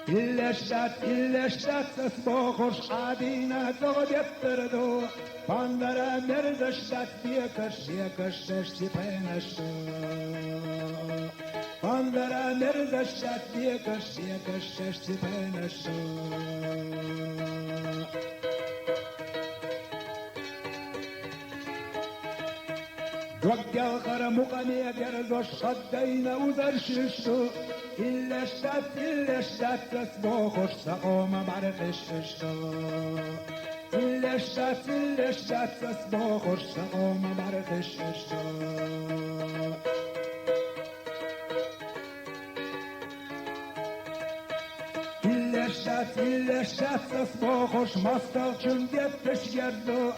ille stadt das Bochus Adina Dogdetterdo Pandara merda stadt Viekas Stipenasto Pandara merda stadt Viekas Stipenasto وقال غرمقني قرض صدينا ودرششتو إلا شتات تسبوخ السقوم بعرفش اشتو إلا شتات تسبوخ السقوم بعرفش اشتو إلا شتات تسبوخ مستل جندت تشجردو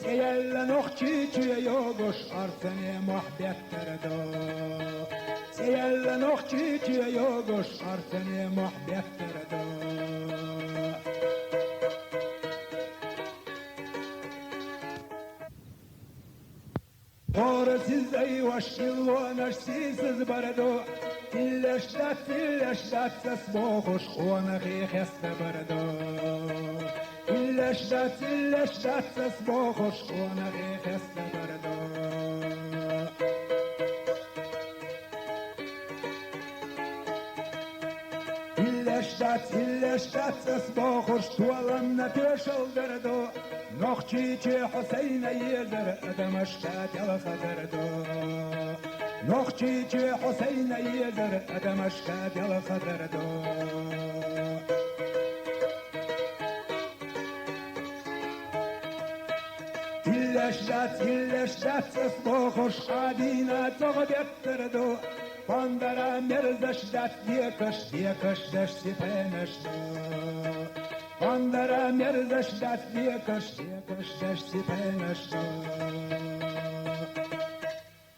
Seyella nohçi tüye yoguş artene muhabbet terdo Seyella nohçi tüye yoguş artene muhabbet terdo Doğru sizde yuvaşkil ve narsiz bardo İlle ştat sesboğuş ona heste bardo إلا شتات تسبوخش وانا غيخست بردو إلا شتات تسبوخش طولنا تشل بردو نخشي حسين يدر أدم اشتات يلخدردو نخشي حسين يدر أدم اشتات يلخدردو إلا شتات تسبوخش عادينا تغدتردو Pandara merda شتات ديكش دشتي بينشتو Pandara merda شتات ديكش دشتي بينشتو